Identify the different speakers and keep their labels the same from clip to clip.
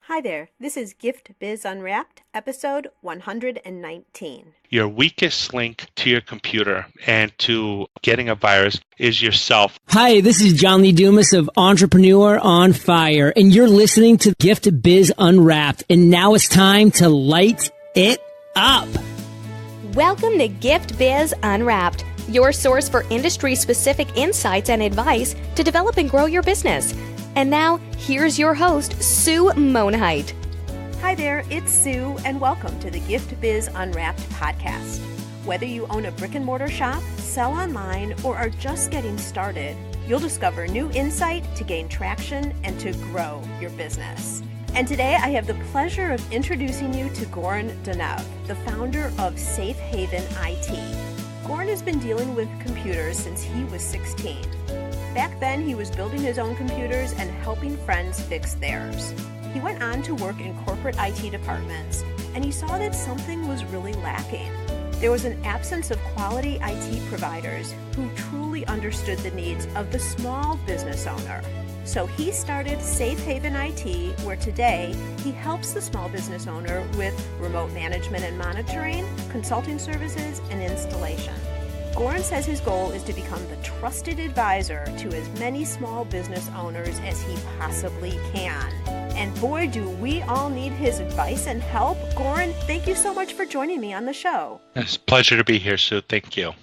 Speaker 1: Hi there, this is Gift Biz Unwrapped, episode 119.
Speaker 2: Your weakest link to your computer and to getting a virus is yourself.
Speaker 3: Hi, this is John Lee Dumas of Entrepreneur on Fire, and you're listening to Gift Biz Unwrapped, and now it's time to light it up.
Speaker 4: Welcome to Gift Biz Unwrapped, your source for industry-specific insights and advice to develop and grow your business. And now, here's your host, Sue Monheit.
Speaker 1: Hi there, it's Sue, and welcome to the Gift Biz Unwrapped podcast. Whether you own a brick and mortar shop, sell online, or are just getting started, you'll discover new insight to gain traction and to grow your business. And today I have the pleasure of introducing you to Goran Donev, the founder of Safe Haven IT. Goran has been dealing with computers since he was 16. Back then, he was building his own computers and helping friends fix theirs. He went on to work in corporate IT departments, and he saw that something was really lacking. There was an absence of quality IT providers who truly understood the needs of the small business owner. So he started Safe Haven IT, where today he helps the small business owner with remote management and monitoring, consulting services, and installation. Goran says his goal is to become the trusted advisor to as many small business owners as he possibly can. And boy, do we all need his advice and help. Goran, thank you so much for joining me on the show.
Speaker 2: It's a pleasure to be here, Sue. Thank you.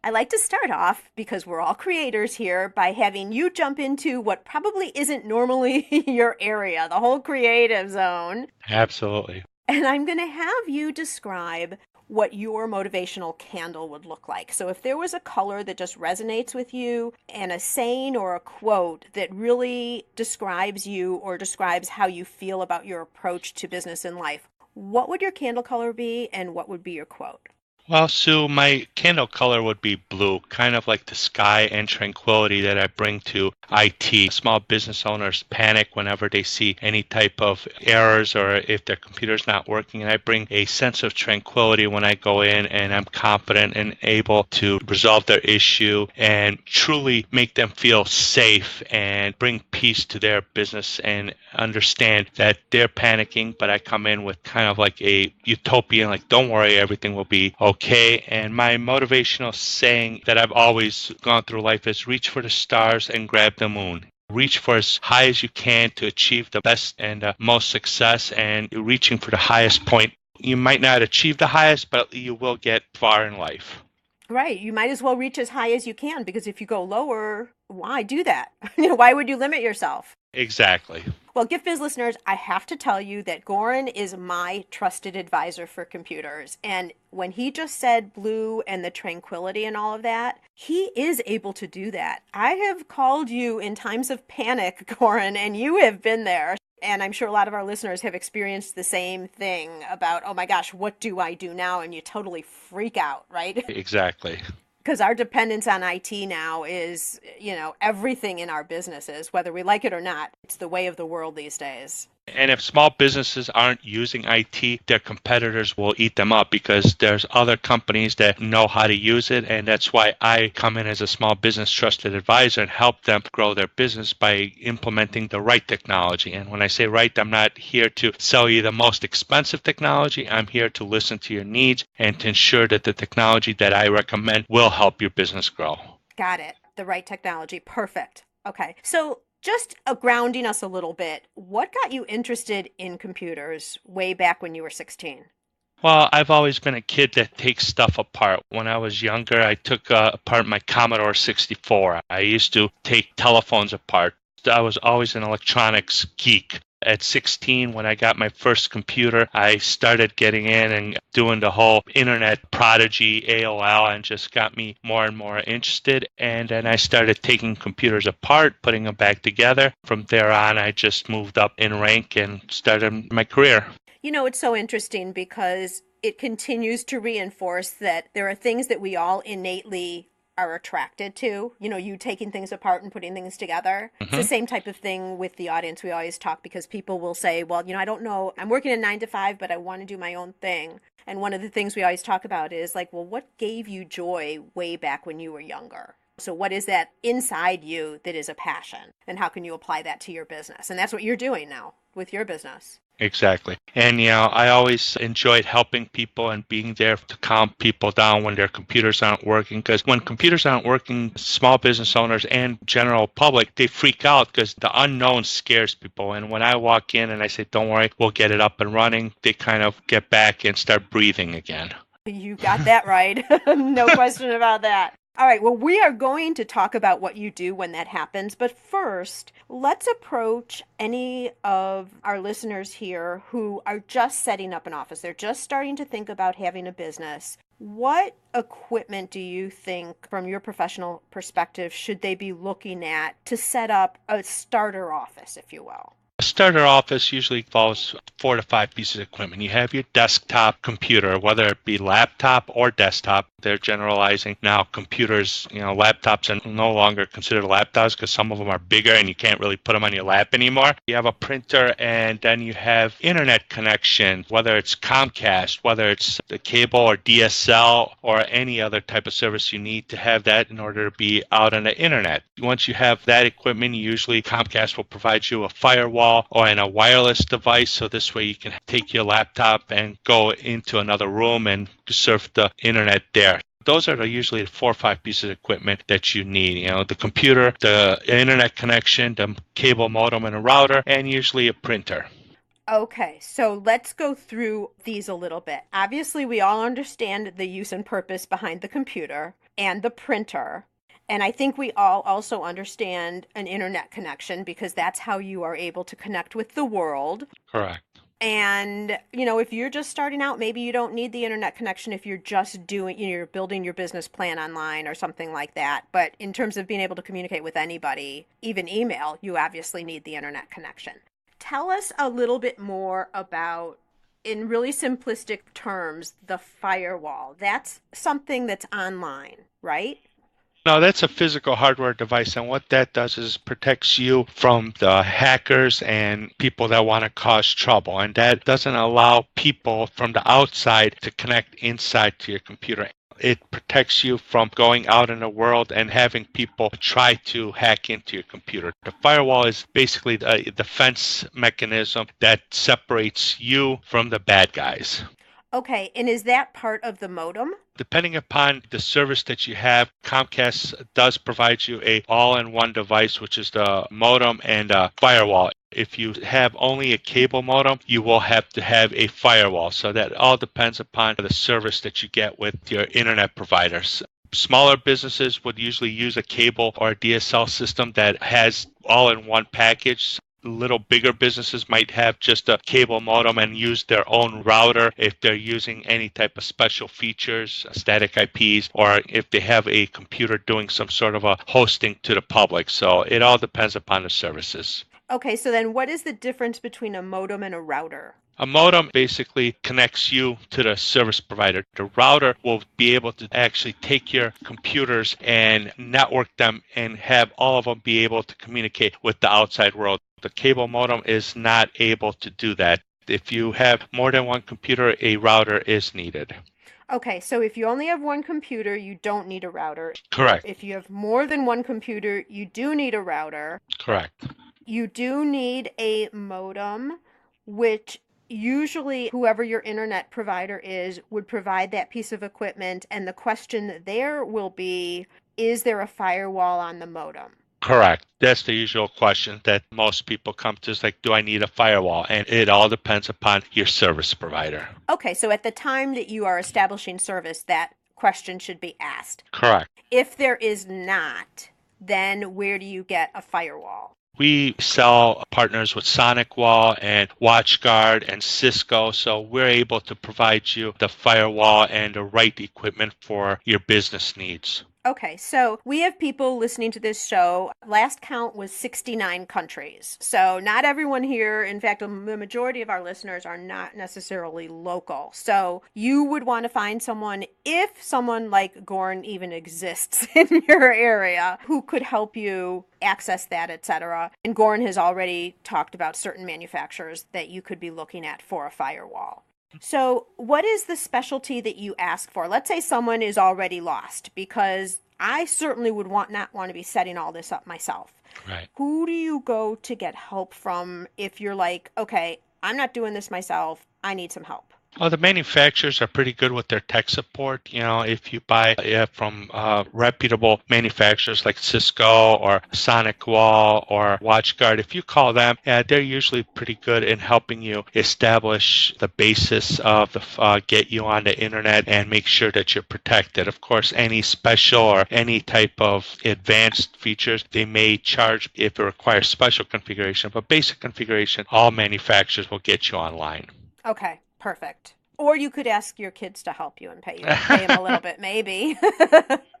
Speaker 1: I like to start off, because we're all creators here, by having you jump into what probably isn't normally your area, the whole creative zone.
Speaker 2: Absolutely.
Speaker 1: And I'm going to have you describe what your motivational candle would look like. So if there was a color that just resonates with you and a saying or a quote that really describes you or describes how you feel about your approach to business and life, what would your candle color be and what would be your quote?
Speaker 2: Well, Sue, my candle color would be blue, kind of like the sky and tranquility that I bring to IT. Small business owners panic whenever they see any type of errors or if their computer's not working. And I bring a sense of tranquility when I go in, and I'm confident and able to resolve their issue and truly make them feel safe and bring peace to their business and understand that they're panicking, but I come in with kind of like a utopian, like, don't worry, everything will be okay. And my motivational saying that I've always gone through life is reach for the stars and grab the moon. Reach for as high as you can to achieve the best and most success, and reaching for the highest point. You might not achieve the highest, but you will get far in life.
Speaker 1: Right. You might as well reach as high as you can, because if you go lower, why do that? Why would you limit yourself?
Speaker 2: Exactly.
Speaker 1: Well, Gift Biz listeners, I have to tell you that Goran is my trusted advisor for computers. And when he just said blue and the tranquility and all of that, he is able to do that. I have called you in times of panic, Goran, and you have been there. And I'm sure a lot of our listeners have experienced the same thing about, oh my gosh, what do I do now? And you totally freak out, right?
Speaker 2: Exactly.
Speaker 1: Because our dependence on IT now is, everything in our businesses, whether we like it or not. It's the way of the world these days.
Speaker 2: And if small businesses aren't using IT, their competitors will eat them up, because there's other companies that know how to use it. And that's why I come in as a small business trusted advisor and help them grow their business by implementing the right technology. And when I say right, I'm not here to sell you the most expensive technology. I'm here to listen to your needs and to ensure that the technology that I recommend will help your business grow.
Speaker 1: Got it. The right technology. Perfect. Okay. So just grounding us a little bit, what got you interested in computers way back when you were 16?
Speaker 2: Well, I've always been a kid that takes stuff apart. When I was younger, I took apart my Commodore 64. I used to take telephones apart. I was always an electronics geek. At 16, when I got my first computer, I started getting in and doing the whole internet prodigy, AOL, and just got me more and more interested. And then I started taking computers apart, putting them back together. From there on, I just moved up in rank and started my career.
Speaker 1: It's so interesting because it continues to reinforce that there are things that we all innately are attracted to, you taking things apart and putting things together. It's the same type of thing with the audience. We always talk because people will say, well, I don't know, I'm working a 9 to 5, but I want to do my own thing. And one of the things we always talk about is like, well, what gave you joy way back when you were younger? So what is that inside you that is a passion? And how can you apply that to your business? And that's what you're doing now with your business.
Speaker 2: Exactly. And, I always enjoyed helping people and being there to calm people down when their computers aren't working. Because when computers aren't working, small business owners and general public, they freak out because the unknown scares people. And when I walk in and I say, don't worry, we'll get it up and running, they kind of get back and start breathing again.
Speaker 1: You got that right. No question about that. All right, well, we are going to talk about what you do when that happens. But first, let's approach any of our listeners here who are just setting up an office. They're just starting to think about having a business. What equipment do you think, from your professional perspective, should they be looking at to set up a starter office, if you will?
Speaker 2: A starter office usually involves 4 to 5 pieces of equipment. You have your desktop computer, whether it be laptop or desktop. They're generalizing now computers, laptops are no longer considered laptops because some of them are bigger and you can't really put them on your lap anymore. You have a printer, and then you have internet connection, whether it's Comcast, whether it's the cable or DSL or any other type of service. You need to have that in order to be out on the internet. Once you have that equipment, usually Comcast will provide you a firewall or a wireless device, so this way you can take your laptop and go into another room and surf the internet there. Those are usually the 4 or 5 pieces of equipment that you need. The computer, the internet connection, the cable modem and a router, and usually a printer.
Speaker 1: Okay, so let's go through these a little bit. Obviously, we all understand the use and purpose behind the computer and the printer. And I think we all also understand an internet connection because that's how you are able to connect with the world.
Speaker 2: Correct.
Speaker 1: And, if you're just starting out, maybe you don't need the internet connection if you're just you're building your business plan online or something like that. But in terms of being able to communicate with anybody, even email, you obviously need the internet connection. Tell us a little bit more about, in really simplistic terms, the firewall. That's something that's online, right?
Speaker 2: No, that's a physical hardware device, and what that does is protects you from the hackers and people that want to cause trouble, and that doesn't allow people from the outside to connect inside to your computer. It protects you from going out in the world and having people try to hack into your computer. The firewall is basically a defense mechanism that separates you from the bad guys.
Speaker 1: Okay, and is that part of the modem?
Speaker 2: Depending upon the service that you have, Comcast does provide you a all-in-one device, which is the modem and a firewall. If you have only a cable modem, you will have to have a firewall. So that all depends upon the service that you get with your internet providers. Smaller businesses would usually use a cable or a DSL system that has all-in-one package. Little bigger businesses might have just a cable modem and use their own router if they're using any type of special features, static IPs, or if they have a computer doing some sort of a hosting to the public. So it all depends upon the services.
Speaker 1: Okay, so then what is the difference between a modem and a router?
Speaker 2: A modem basically connects you to the service provider. The router will be able to actually take your computers and network them and have all of them be able to communicate with the outside world. The cable modem is not able to do that. If you have more than one computer, a router is needed.
Speaker 1: Okay, so if you only have one computer, you don't need a router.
Speaker 2: Correct.
Speaker 1: If you have more than one computer, you do need a router.
Speaker 2: Correct.
Speaker 1: You do need a modem, which usually whoever your internet provider is would provide that piece of equipment. And the question there will be, is there a firewall on the modem?
Speaker 2: Correct. That's the usual question that most people come to, is like, do I need a firewall? And it all depends upon your service provider.
Speaker 1: Okay, so at the time that you are establishing service, that question should be asked.
Speaker 2: Correct.
Speaker 1: If there is not, then where do you get a firewall?
Speaker 2: We sell partners with SonicWall and WatchGuard and Cisco, so we're able to provide you the firewall and the right equipment for your business needs.
Speaker 1: Okay, so we have people listening to this show. Last count was 69 countries. So not everyone here, in fact, the majority of our listeners are not necessarily local. So you would want to find someone, if someone like Goran even exists in your area, who could help you access that, etc. And Goran has already talked about certain manufacturers that you could be looking at for a firewall. So what is the specialty that you ask for? Let's say someone is already lost, because I certainly would not want to be setting all this up myself.
Speaker 2: Right.
Speaker 1: Who do you go to get help from if you're like, okay, I'm not doing this myself. I need some help?
Speaker 2: Well, the manufacturers are pretty good with their tech support. If you buy from reputable manufacturers like Cisco or SonicWall or WatchGuard, if you call them, they're usually pretty good in helping you establish the basis of get you on the internet and make sure that you're protected. Of course, any special or any type of advanced features, they may charge if it requires special configuration, but basic configuration, all manufacturers will get you online.
Speaker 1: Okay. Perfect. Or you could ask your kids to help you and pay them a little bit, maybe.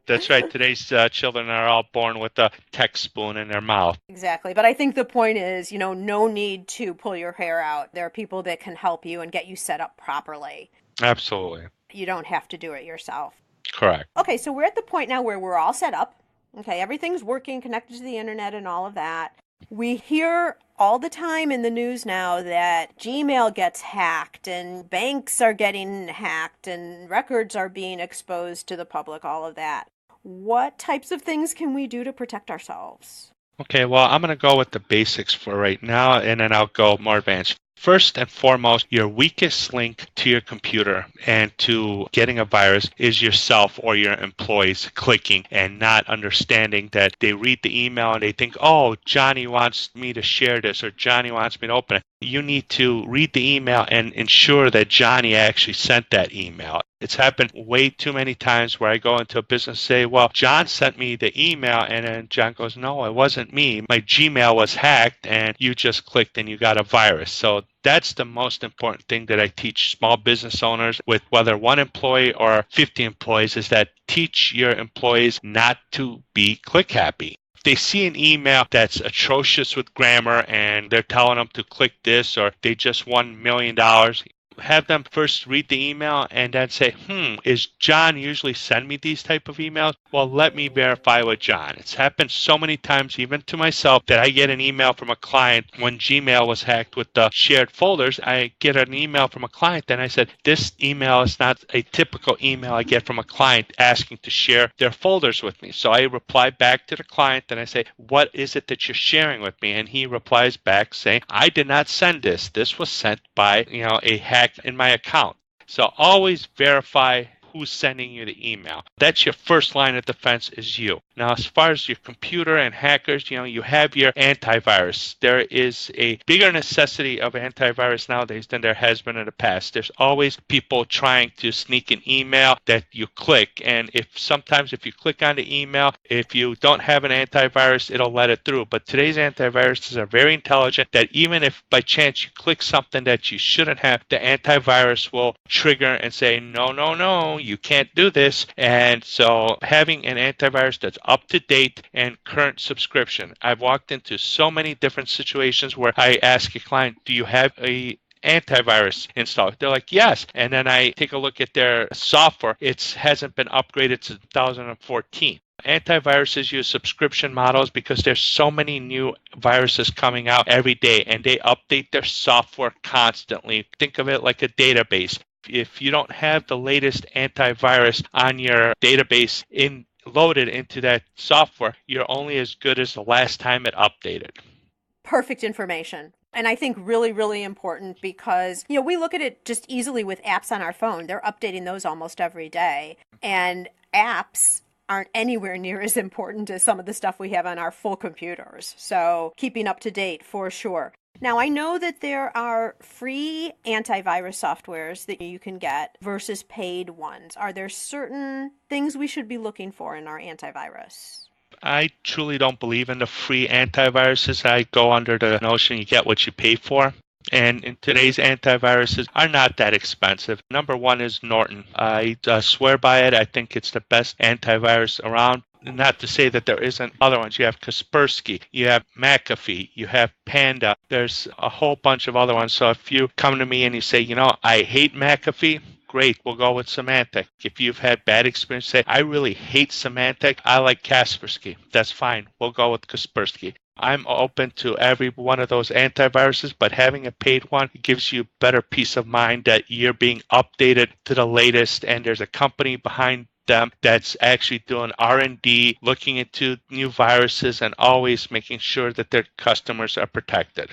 Speaker 2: That's right. Today's children are all born with a tech spoon in their mouth.
Speaker 1: Exactly. But I think the point is, no need to pull your hair out. There are people that can help you and get you set up properly.
Speaker 2: Absolutely.
Speaker 1: You don't have to do it yourself.
Speaker 2: Correct.
Speaker 1: Okay, so we're at the point now where we're all set up. Okay, everything's working, connected to the internet and all of that. We hear all the time in the news now that Gmail gets hacked and banks are getting hacked and records are being exposed to the public, all of that. What types of things can we do to protect ourselves?
Speaker 2: Okay, well, I'm going to go with the basics for right now, and then I'll go more advanced. First and foremost, your weakest link to your computer and to getting a virus is yourself or your employees clicking and not understanding that they read the email and they think, oh, Johnny wants me to share this or Johnny wants me to open it. You need to read the email and ensure that Johnny actually sent that email. It's happened way too many times where I go into a business and say, well, John sent me the email, and then John goes, no, it wasn't me. My Gmail was hacked and you just clicked and you got a virus. So that's the most important thing that I teach small business owners with whether one employee or 50 employees is that teach your employees not to be click happy. They see an email that's atrocious with grammar and they're telling them to click this or they just won $1 million, have them first read the email and then say, is John usually send me these type of emails? Well, let me verify with John. It's happened so many times, even to myself, that I get an email from a client when Gmail was hacked with the shared folders. I get an email from a client and I said, this email is not a typical email I get from a client asking to share their folders with me. So I reply back to the client and I say, what is it that you're sharing with me? And he replies back saying, I did not send this. This was sent by, a hack in my account. So always verify who's sending you the email. That's your first line of defense is you. Now, as far as your computer and hackers, you have your antivirus. There is a bigger necessity of antivirus nowadays than there has been in the past. There's always people trying to sneak an email that you click. And sometimes if you click on the email, if you don't have an antivirus, it'll let it through. But today's antiviruses are very intelligent that even if by chance you click something that you shouldn't have, the antivirus will trigger and say, no, you can't do this. And so having an antivirus that's up to date and current subscription. I've walked into so many different situations where I ask a client, do you have a antivirus installed? They're like, yes. And then I take a look at their software. It hasn't been upgraded since 2014. Antiviruses use subscription models because there's so many new viruses coming out every day and they update their software constantly. Think of it like a database. If you don't have the latest antivirus on your database loaded into that software, you're only as good as the last time it updated.
Speaker 1: Perfect information. And I think really, really important because, we look at it just easily with apps on our phone. They're updating those almost every day. And apps aren't anywhere near as important as some of the stuff we have on our full computers. So keeping up to date for sure. Now, I know that there are free antivirus softwares that you can get versus paid ones. Are there certain things we should be looking for in our antivirus?
Speaker 2: I truly don't believe in the free antiviruses. I go under the notion you get what you pay for. And in today's antiviruses are not that expensive. Number one is Norton. I swear by it. I think it's the best antivirus around. Not to say that there isn't other ones. You have Kaspersky, you have McAfee, you have Panda. There's a whole bunch of other ones. So if you come to me and you say, I hate McAfee, great, we'll go with Symantec. If you've had bad experience, say, I really hate Symantec, I like Kaspersky. That's fine. We'll go with Kaspersky. I'm open to every one of those antiviruses, but having a paid one gives you better peace of mind that you're being updated to the latest and there's a company behind them that's actually doing R&D, looking into new viruses and always making sure that their customers are protected.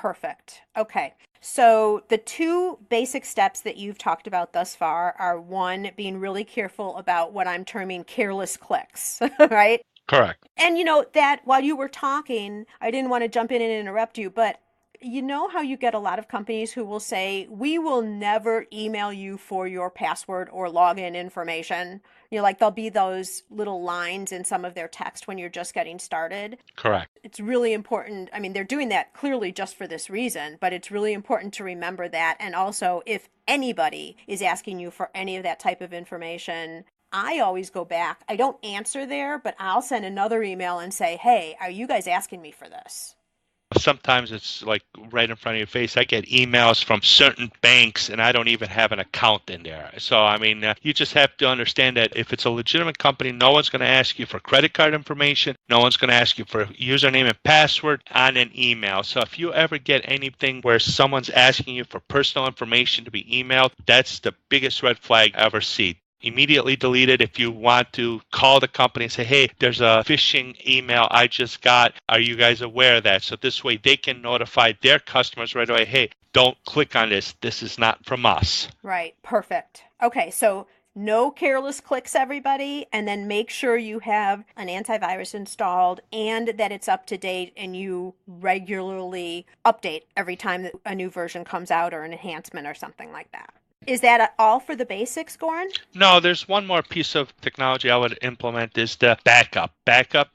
Speaker 1: Perfect. Okay. So the two basic steps that you've talked about thus far are one, being really careful about what I'm terming careless clicks, right?
Speaker 2: Correct.
Speaker 1: And that while you were talking, I didn't want to jump in and interrupt you, but you know how you get a lot of companies who will say, we will never email you for your password or login information. Like there'll be those little lines in some of their text when you're just getting started.
Speaker 2: Correct.
Speaker 1: It's really important. I mean, they're doing that clearly just for this reason, but it's really important to remember that. And also, if anybody is asking you for any of that type of information, I always go back. I don't answer there, but I'll send another email and say, hey, are you guys asking me for this?
Speaker 2: Sometimes it's like right in front of your face. I get emails from certain banks and I don't even have an account in there. So, I mean, you just have to understand that if it's a legitimate company, no one's going to ask you for credit card information. No one's going to ask you for username and password on an email. So if you ever get anything where someone's asking you for personal information to be emailed, that's the biggest red flag I ever see. Immediately delete it. If you want to call the company and say, hey, there's a phishing email I just got. Are you guys aware of that? So this way they can notify their customers right away, hey, don't click on this. This is not from us.
Speaker 1: Right. Perfect. Okay. So no careless clicks, everybody. And then make sure you have an antivirus installed and that it's up to date and you regularly update every time that a new version comes out or an enhancement or something like that. Is that all for the basics, Goran?
Speaker 2: No, there's one more piece of technology I would implement is the backup. Backup.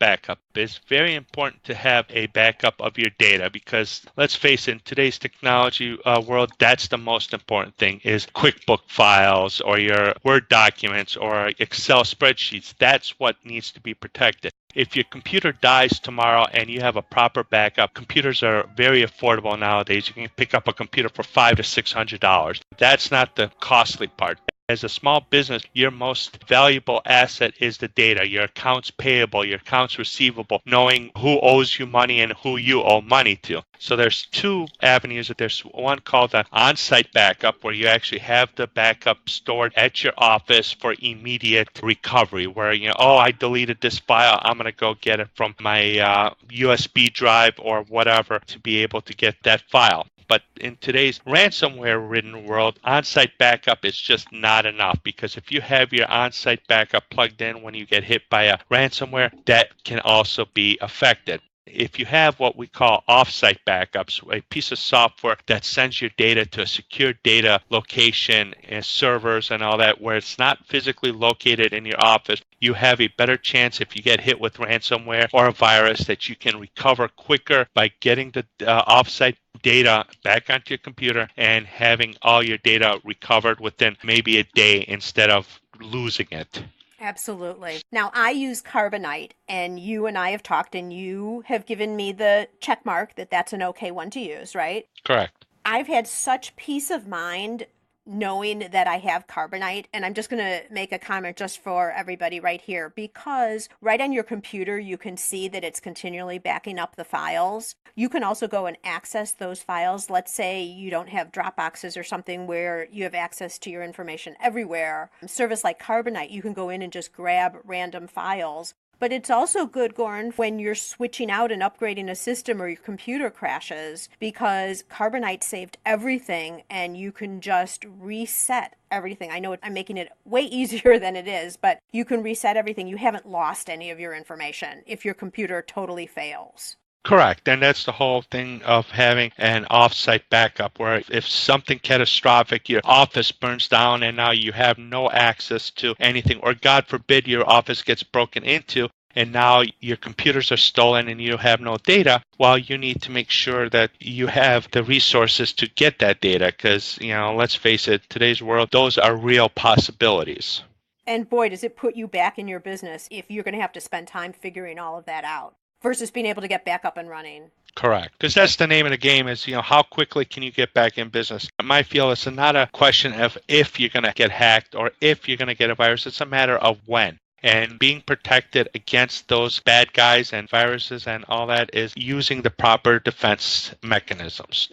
Speaker 2: It's very important to have a backup of your data because let's face it, in today's technology world, that's the most important thing is QuickBook files or your Word documents or Excel spreadsheets. That's what needs to be protected. If your computer dies tomorrow and you have a proper backup, computers are very affordable nowadays. You can pick up a computer for $500 to $600. That's not the costly part. As a small business, your most valuable asset is the data, your accounts payable, your accounts receivable, knowing who owes you money and who you owe money to. So there's two avenues. There's one called an on-site backup where you actually have the backup stored at your office for immediate recovery where, I deleted this file. I'm going to go get it from my USB drive or whatever to be able to get that file. But in today's ransomware-ridden world, on-site backup is just not enough because if you have your on-site backup plugged in when you get hit by a ransomware, that can also be affected. If you have what we call off-site backups, a piece of software that sends your data to a secure data location and servers and all that, where it's not physically located in your office, you have a better chance if you get hit with ransomware or a virus that you can recover quicker by getting the off-site data back onto your computer and having all your data recovered within maybe a day instead of losing it.
Speaker 1: Absolutely. Now, I use Carbonite, and you and I have talked, and you have given me the check mark that that's an okay one to use, right?
Speaker 2: Correct.
Speaker 1: I've had such peace of mind knowing that I have Carbonite, and I'm just going to make a comment just for everybody right here, because right on your computer, you can see that it's continually backing up the files. You can also go and access those files. Let's say you don't have Dropboxes or something where you have access to your information everywhere. A service like Carbonite, you can go in and just grab random files. But it's also good, Goran, when you're switching out and upgrading a system or your computer crashes, because Carbonite saved everything and you can just reset everything. I know I'm making it way easier than it is, but you can reset everything. You haven't lost any of your information if your computer totally fails.
Speaker 2: Correct. And that's the whole thing of having an off-site backup where if something catastrophic, your office burns down and now you have no access to anything, or God forbid your office gets broken into and now your computers are stolen and you have no data, well, you need to make sure that you have the resources to get that data because, let's face it, today's world, those are real possibilities.
Speaker 1: And boy, does it put you back in your business if you're going to have to spend time figuring all of that out versus being able to get back up and running.
Speaker 2: Correct. Because that's the name of the game is, how quickly can you get back in business? I feel it's not a question of if you're going to get hacked or if you're going to get a virus. It's a matter of when. And being protected against those bad guys and viruses and all that is using the proper defense mechanisms.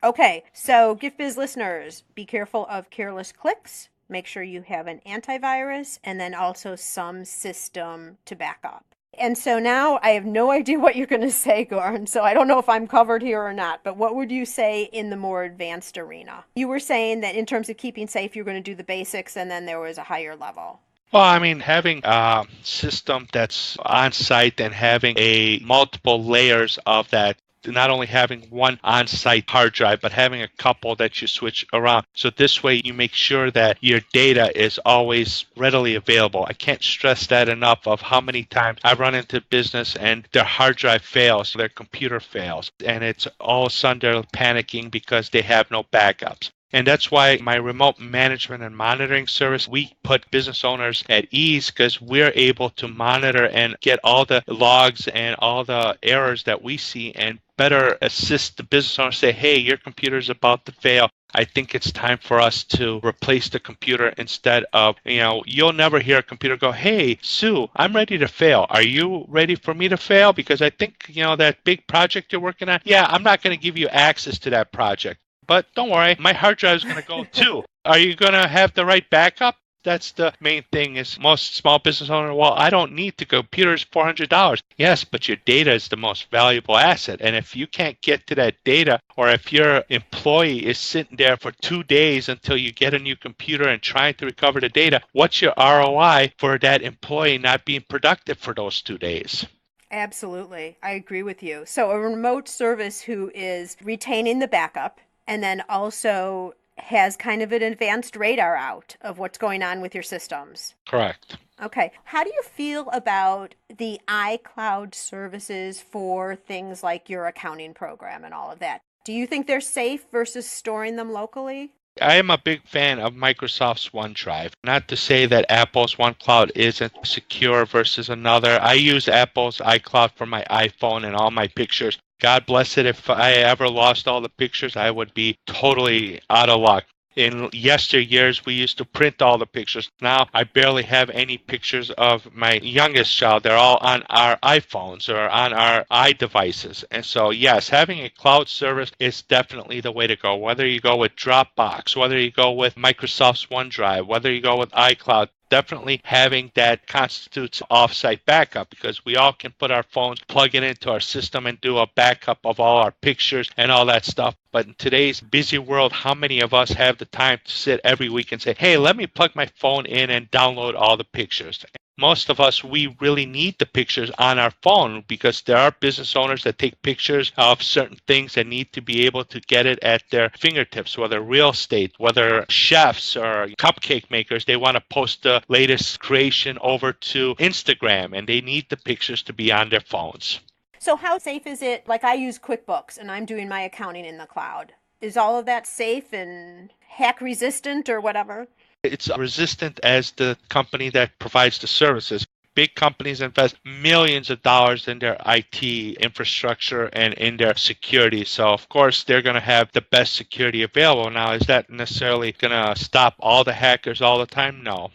Speaker 1: Okay, so GiftBiz listeners, be careful of careless clicks. Make sure you have an antivirus and then also some system to back up. And so now I have no idea what you're going to say, Goran. So I don't know if I'm covered here or not. But what would you say in the more advanced arena? You were saying that in terms of keeping safe, you're going to do the basics and then there was a higher level.
Speaker 2: Well, I mean, having a system that's on site and having a multiple layers of that, not only having one on-site hard drive, but having a couple that you switch around. So this way you make sure that your data is always readily available. I can't stress that enough of how many times I've run into business and their hard drive fails, their computer fails, and it's all of a sudden they're panicking because they have no backups. And that's why my remote management and monitoring service, we put business owners at ease because we're able to monitor and get all the logs and all the errors that we see and better assist the business owner, say, hey, your computer is about to fail. I think it's time for us to replace the computer instead of, you'll never hear a computer go, hey, Sue, I'm ready to fail. Are you ready for me to fail? Because I think, that big project you're working on, yeah, I'm not going to give you access to that project. But don't worry, my hard drive is going to go too. Are you going to have the right backup? That's the main thing is most small business owners, well, I don't need the computer's $400. Yes, but your data is the most valuable asset. And if you can't get to that data, or if your employee is sitting there for 2 days until you get a new computer and trying to recover the data, what's your ROI for that employee not being productive for those 2 days?
Speaker 1: Absolutely. I agree with you. So a remote service who is retaining the backup and then also has kind of an advanced radar out of what's going on with your systems.
Speaker 2: Correct.
Speaker 1: Okay. How do you feel about the iCloud services for things like your accounting program and all of that? Do you think they're safe versus storing them locally?
Speaker 2: I am a big fan of Microsoft's OneDrive. Not to say that Apple's OneCloud isn't secure versus another. I use Apple's iCloud for my iPhone and all my pictures. God bless it. If I ever lost all the pictures, I would be totally out of luck. In yesteryears, we used to print all the pictures. Now, I barely have any pictures of my youngest child. They're all on our iPhones or on our iDevices. And so, yes, having a cloud service is definitely the way to go. Whether you go with Dropbox, whether you go with Microsoft's OneDrive, whether you go with iCloud, definitely having that constitutes off-site backup because we all can put our phones, plug it into our system and do a backup of all our pictures and all that stuff. But in today's busy world, how many of us have the time to sit every week and say, hey, let me plug my phone in and download all the pictures? Most of us, we really need the pictures on our phone because there are business owners that take pictures of certain things and need to be able to get it at their fingertips, whether real estate, whether chefs or cupcake makers, they want to post the latest creation over to Instagram and they need the pictures to be on their phones.
Speaker 1: So how safe is it? Like I use QuickBooks and I'm doing my accounting in the cloud. Is all of that safe and hack resistant or whatever?
Speaker 2: It's resistant as the company that provides the services. Big companies invest millions of dollars in their IT infrastructure and in their security. So, of course, they're going to have the best security available. Now, is that necessarily going to stop all the hackers all the time? No.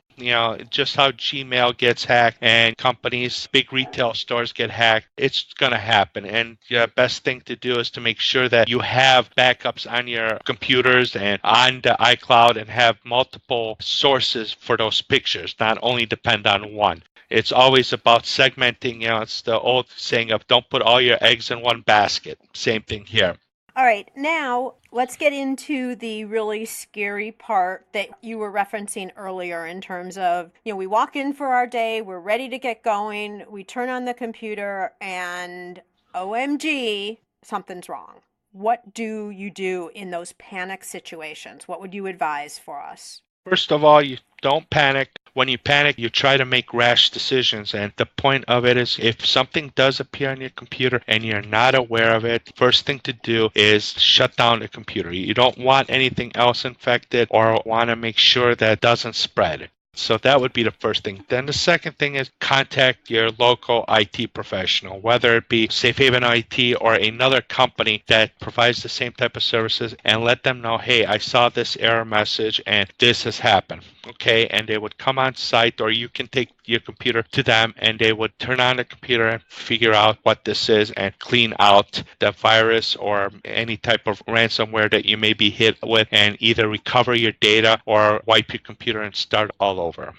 Speaker 2: Just how Gmail gets hacked and companies, big retail stores get hacked, it's going to happen. And the best thing to do is to make sure that you have backups on your computers and on the iCloud and have multiple sources for those pictures, not only depend on one. It's always about segmenting. It's the old saying of don't put all your eggs in one basket. Same thing here.
Speaker 1: All right, now let's get into the really scary part that you were referencing earlier in terms of, we walk in for our day, we're ready to get going, we turn on the computer and OMG, something's wrong. What do you do in those panic situations? What would you advise for us?
Speaker 2: First of all, you don't panic. When you panic, you try to make rash decisions. And the point of it is if something does appear on your computer and you're not aware of it, first thing to do is shut down the computer. You don't want anything else infected or want to make sure that it doesn't spread. So that would be the first thing. Then the second thing is contact your local IT professional, whether it be Safe Haven IT or another company that provides the same type of services, and let them know, hey, I saw this error message and this has happened. Okay, and they would come on site, or you can take your computer to them and they would turn on the computer and figure out what this is and clean out the virus or any type of ransomware that you may be hit with and either recover your data or wipe your computer and start all over.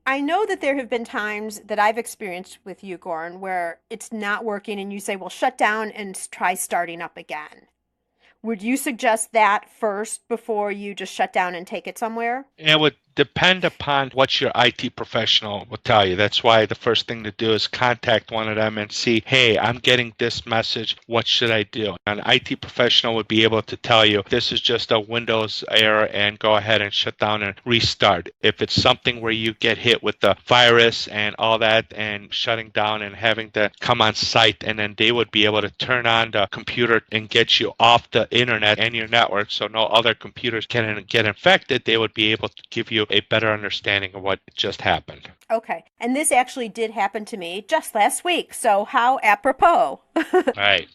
Speaker 1: I know that there have been times that I've experienced with you, Goran, where it's not working and you say, well, shut down and try starting up again. Would you suggest that first before you just shut down and take it somewhere?
Speaker 2: It would depend upon what your IT professional will tell you. That's why the first thing to do is contact one of them and see, hey, I'm getting this message. What should I do? An IT professional would be able to tell you this is just a Windows error and go ahead and shut down and restart. If it's something where you get hit with the virus and all that and shutting down and having to come on site, and then they would be able to turn on the computer and get you off the internet and your network so no other computers can get infected, they would be able to give you a better understanding of what just happened.
Speaker 1: Okay. And this actually did happen to me just last week. So how apropos.
Speaker 2: Right.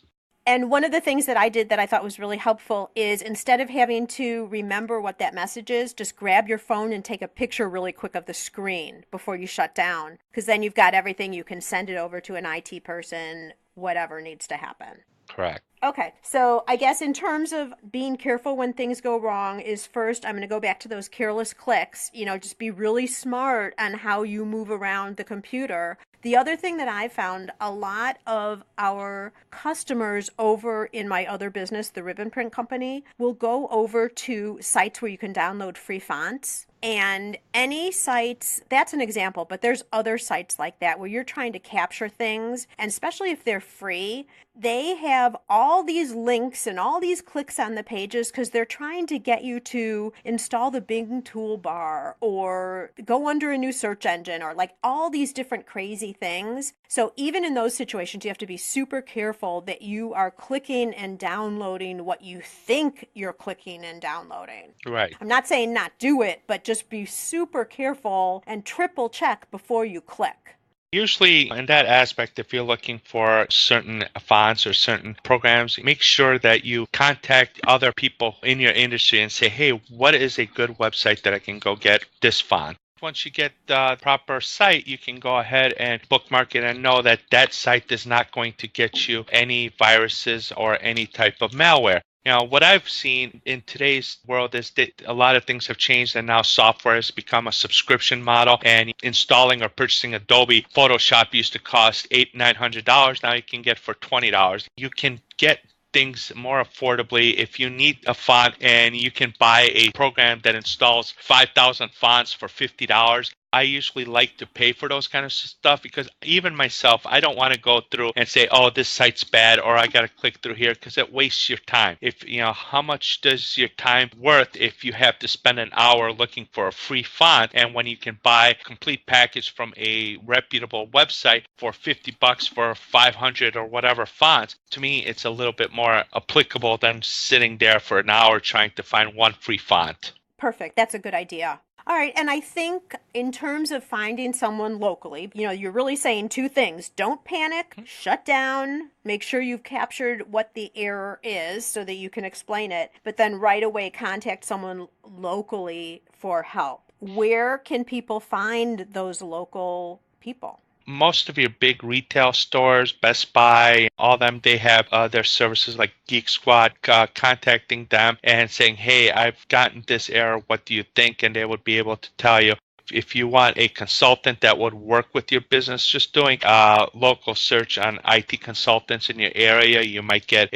Speaker 1: And one of the things that I did that I thought was really helpful is instead of having to remember what that message is, just grab your phone and take a picture really quick of the screen before you shut down. Because then you've got everything. You can send it over to an IT person, whatever needs to happen.
Speaker 2: Correct.
Speaker 1: Okay, so I guess in terms of being careful when things go wrong is first, I'm going to go back to those careless clicks. Just be really smart on how you move around the computer. The other thing that I found, a lot of our customers over in my other business, the Ribbon Print Company, will go over to sites where you can download free fonts. And any sites, that's an example, but there's other sites like that where you're trying to capture things, and especially if they're free, they have all these links and all these clicks on the pages because they're trying to get you to install the Bing toolbar or go under a new search engine or like all these different crazy things. So even in those situations, you have to be super careful that you are clicking and downloading what you think you're clicking and downloading.
Speaker 2: Right.
Speaker 1: I'm not saying not do it, but just be super careful and triple check before you click.
Speaker 2: Usually in that aspect, if you're looking for certain fonts or certain programs, make sure that you contact other people in your industry and say, hey, what is a good website that I can go get this font? Once you get the proper site, you can go ahead and bookmark it and know that that site is not going to get you any viruses or any type of malware. Now, what I've seen in today's world is that a lot of things have changed and now software has become a subscription model, and installing or purchasing Adobe Photoshop used to cost $800-900. Now you can get for $20. You can get things more affordably if you need a font, and you can buy a program that installs 5,000 fonts for $50. I usually like to pay for those kind of stuff because even myself, I don't want to go through and say, oh, this site's bad or I got to click through here because it wastes your time. How much does your time worth if you have to spend an hour looking for a free font, and when you can buy a complete package from a reputable website for $50 for 500 or whatever fonts? To me, it's a little bit more applicable than sitting there for an hour trying to find one free font.
Speaker 1: Perfect. That's a good idea. All right. And I think in terms of finding someone locally, you're really saying two things. Don't panic, shut down, make sure you've captured what the error is so that you can explain it, but then right away contact someone locally for help. Where can people find those local people?
Speaker 2: Most of your big retail stores, Best Buy, all them, they have their services like Geek Squad, contacting them and saying, hey, I've gotten this error. What do you think? And they would be able to tell you. If you want a consultant that would work with your business, just doing a local search on IT consultants in your area, you might get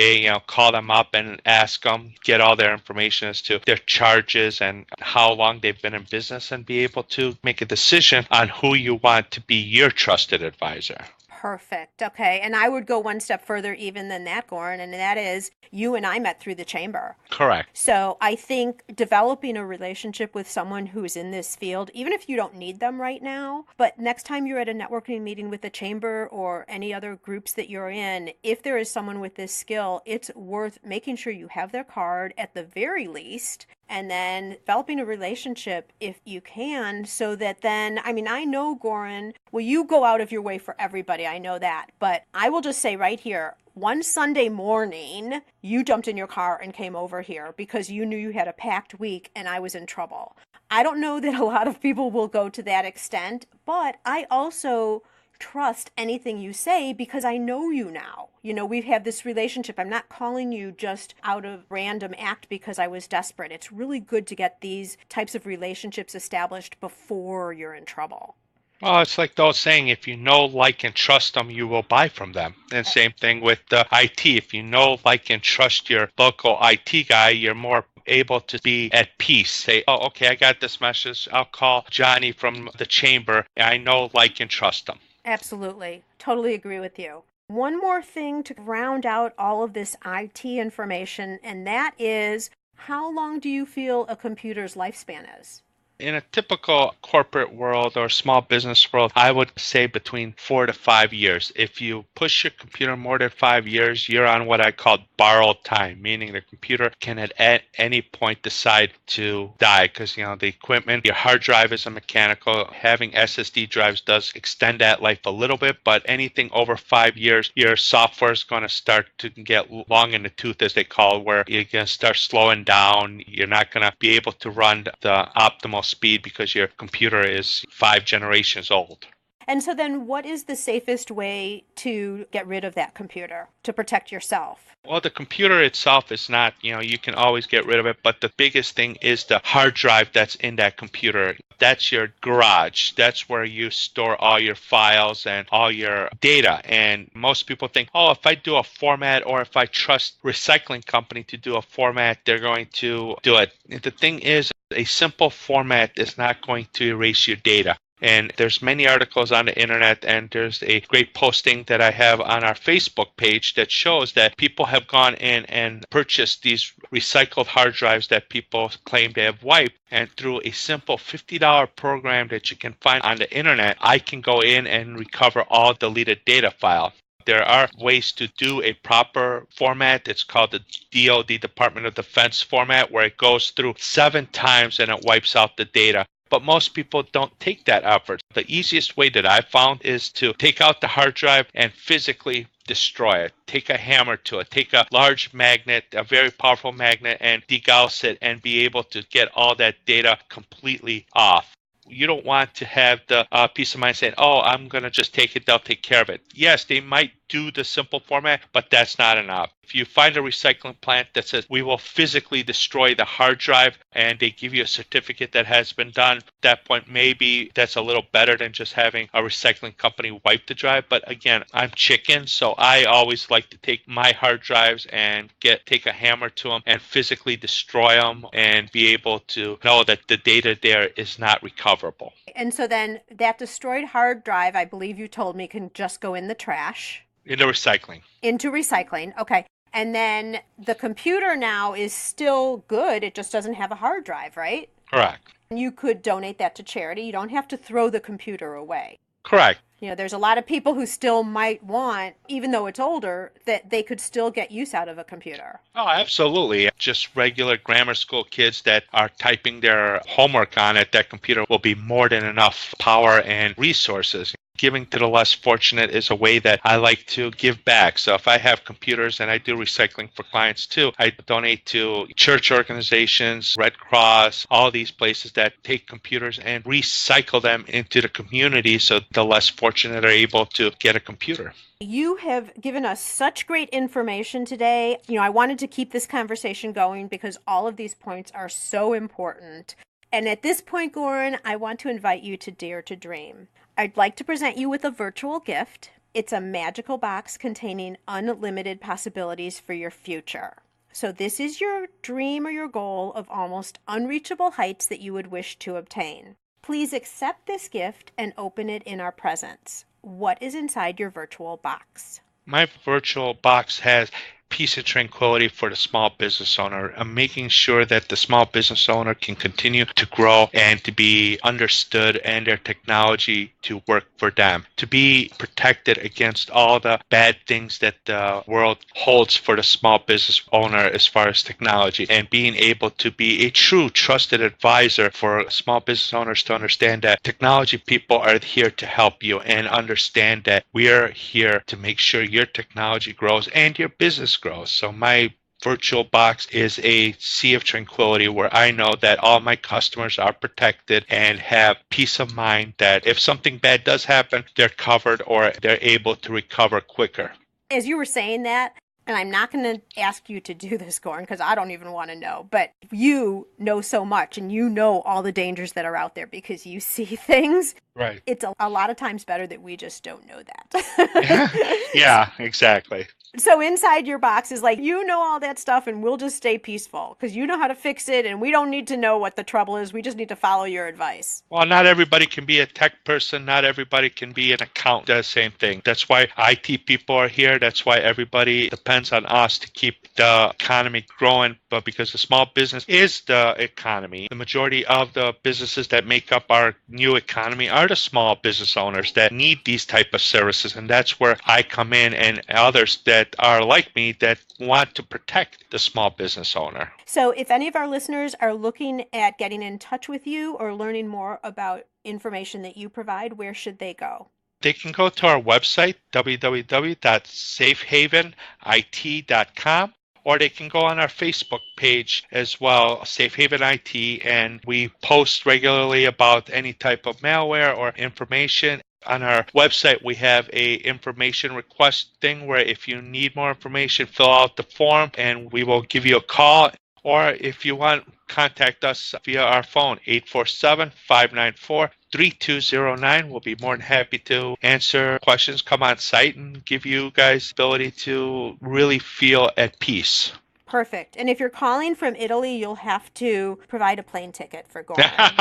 Speaker 2: call them up and ask them, get all their information as to their charges and how long they've been in business, and be able to make a decision on who you want to be your trusted advisor.
Speaker 1: Perfect. Okay. And I would go one step further even than that, Goran, and that is you and I met through the chamber.
Speaker 2: Correct.
Speaker 1: So I think developing a relationship with someone who's in this field, even if you don't need them right now, but next time you're at a networking meeting with the chamber or any other groups that you're in, if there is someone with this skill, it's worth making sure you have their card at the very least, and then developing a relationship if you can, so that then, I know, Goran, well, you go out of your way for everybody, I know that, but I will just say right here, one Sunday morning, you jumped in your car and came over here because you knew you had a packed week and I was in trouble. I don't know that a lot of people will go to that extent, but I also trust anything you say because I know you now. We've had this relationship. I'm not calling you just out of random act because I was desperate. It's really good to get these types of relationships established before you're in trouble.
Speaker 2: Well, it's like the old saying, if you know, like, and trust them, you will buy from them. And same thing with the IT. If you know, like, and trust your local IT guy, you're more able to be at peace. Say, oh, okay, I got this message. I'll call Johnny from the chamber. I know, like, and trust them.
Speaker 1: Absolutely. Totally agree with you. One more thing to round out all of this IT information, and that is, how long do you feel a computer's lifespan is?
Speaker 2: In a typical corporate world or small business world, I would say between 4 to 5 years. If you push your computer more than 5 years, you're on what I call borrowed time, meaning the computer can at any point decide to die because, the equipment, your hard drive is a mechanical. Having SSD drives does extend that life a little bit, but anything over 5 years, your software is going to start to get long in the tooth, as they call it, where you're going to start slowing down. You're not going to be able to run the optimal speed because your computer is 5 generations old.
Speaker 1: And so then what is the safest way to get rid of that computer to protect yourself?
Speaker 2: Well, the computer itself is not, you can always get rid of it, but the biggest thing is the hard drive that's in that computer. That's your garage. That's where you store all your files and all your data. And most people think, oh, if I do a format or if I trust recycling company to do a format, they're going to do it. The thing is, a simple format is not going to erase your data. And there's many articles on the internet, and there's a great posting that I have on our Facebook page that shows that people have gone in and purchased these recycled hard drives that people claim they have wiped. And through a simple $50 program that you can find on the internet, I can go in and recover all deleted data file. There are ways to do a proper format. It's called the DoD, Department of Defense format, where it goes through 7 times and it wipes out the data. But most people don't take that effort. The easiest way that I found is to take out the hard drive and physically destroy it. Take a hammer to it. Take a large magnet, a very powerful magnet, and degauss it and be able to get all that data completely off. You don't want to have the peace of mind saying, oh, I'm going to just take it, they'll take care of it. Yes, they might do the simple format, but that's not enough. If you find a recycling plant that says we will physically destroy the hard drive and they give you a certificate that has been done, at that point maybe that's a little better than just having a recycling company wipe the drive. But again, I'm chicken, so I always like to take my hard drives and take a hammer to them and physically destroy them and be able to know that the data there is not recoverable.
Speaker 1: And so then that destroyed hard drive, I believe you told me, can just go in the trash.
Speaker 2: Into recycling.
Speaker 1: Into recycling. Okay. And then the computer now is still good. It just doesn't have a hard drive, right?
Speaker 2: Correct.
Speaker 1: You could donate that to charity. You don't have to throw the computer away.
Speaker 2: Correct.
Speaker 1: There's a lot of people who still might want, even though it's older, that they could still get use out of a computer.
Speaker 2: Oh, absolutely. Just regular grammar school kids that are typing their homework on it, that computer will be more than enough power and resources. Giving to the less fortunate is a way that I like to give back. So if I have computers, and I do recycling for clients too, I donate to church organizations, Red Cross, all these places that take computers and recycle them into the community so the less fortunate are able to get a computer.
Speaker 1: You have given us such great information today. I wanted to keep this conversation going because all of these points are so important. And at this point, Goran, I want to invite you to Dare to Dream. I'd like to present you with a virtual gift. It's a magical box containing unlimited possibilities for your future. So this is your dream or your goal of almost unreachable heights that you would wish to obtain. Please accept this gift and open it in our presence. What is inside your virtual box?
Speaker 2: My virtual box has peace and tranquility for the small business owner. I'm making sure that the small business owner can continue to grow and to be understood and their technology to work for them, to be protected against all the bad things that the world holds for the small business owner as far as technology, and being able to be a true trusted advisor for small business owners to understand that technology people are here to help you and understand that we are here to make sure your technology grows and your business grows. So my virtual box is a sea of tranquility where I know that all my customers are protected and have peace of mind that if something bad does happen, they're covered or they're able to recover quicker.
Speaker 1: As you were saying that, and I'm not going to ask you to do this, Goran, because I don't even want to know, but you know so much and you know all the dangers that are out there because you see things.
Speaker 2: Right.
Speaker 1: It's a lot of times better that we just don't know that.
Speaker 2: Yeah, exactly.
Speaker 1: So inside your box is like, you know all that stuff and we'll just stay peaceful because you know how to fix it and we don't need to know what the trouble is. We just need to follow your advice.
Speaker 2: Well, not everybody can be a tech person. Not everybody can be an accountant. The same thing. That's why IT people are here. That's why everybody depends on us to keep the economy growing. But because the small business is the economy, the majority of the businesses that make up our new economy are the small business owners that need these type of services. And that's where I come in and others that are like me that want to protect the small business owner.
Speaker 1: So if any of our listeners are looking at getting in touch with you or learning more about information that you provide, where should they go?
Speaker 2: They can go to our website, www.safehavenit.com, or they can go on our Facebook page as well, Safe Haven IT, and we post regularly about any type of malware or information. On our website, we have a information request thing where if you need more information, fill out the form and we will give you a call. Or if you want, contact us via our phone, 847-594-3209. We'll be more than happy to answer questions, come on site, and give you guys the ability to really feel at peace.
Speaker 1: Perfect. And if you're calling from Italy, you'll have to provide a plane ticket for Goran.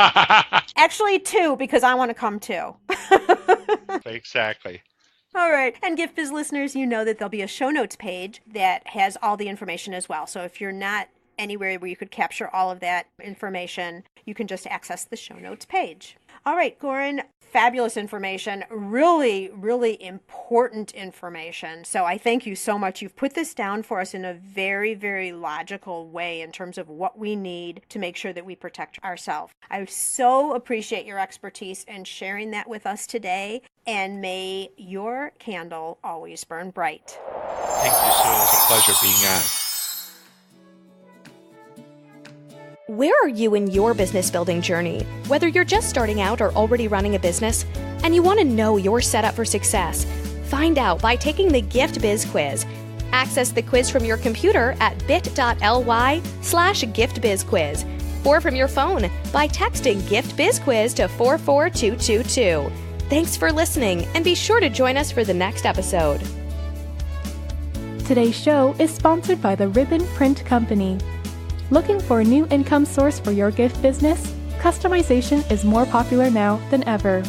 Speaker 1: Actually, 2, because I want to come too.
Speaker 2: Exactly.
Speaker 1: All right. And Gift Biz listeners, you know that there'll be a show notes page that has all the information as well. So if you're not anywhere where you could capture all of that information, you can just access the show notes page. All right, Goran, fabulous information, really, really important information. So I thank you so much. You've put this down for us in a very, very logical way in terms of what we need to make sure that we protect ourselves. I so appreciate your expertise and sharing that with us today. And may your candle always burn bright.
Speaker 2: Thank you, Sue. It was a pleasure being on.
Speaker 4: Where are you in your business building journey? Whether you're just starting out or already running a business and you want to know you're set up for success, find out by taking the Gift Biz quiz. Access the quiz from your computer at bit.ly/giftbizquiz or from your phone by texting Gift Biz Quiz to 44222. Thanks for listening and be sure to join us for the next episode.
Speaker 5: Today's show is sponsored by the Ribbon Print Company. Looking for a new income source for your gift business? Customization is more popular now than ever.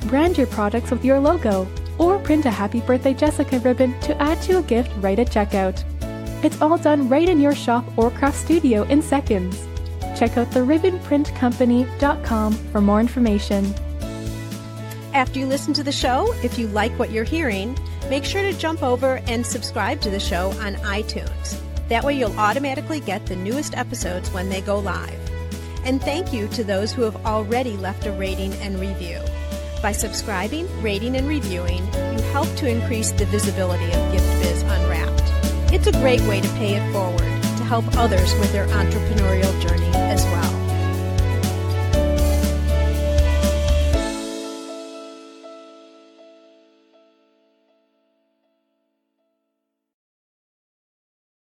Speaker 5: Brand your products with your logo, or print a Happy Birthday Jessica ribbon to add to a gift right at checkout. It's all done right in your shop or craft studio in seconds. Check out theribbonprintcompany.com for more information.
Speaker 1: After you listen to the show, if you like what you're hearing, make sure to jump over and subscribe to the show on iTunes. That way you'll automatically get the newest episodes when they go live. And thank you to those who have already left a rating and review. By subscribing, rating, and reviewing, you help to increase the visibility of Gift Biz Unwrapped. It's a great way to pay it forward to help others with their entrepreneurial journey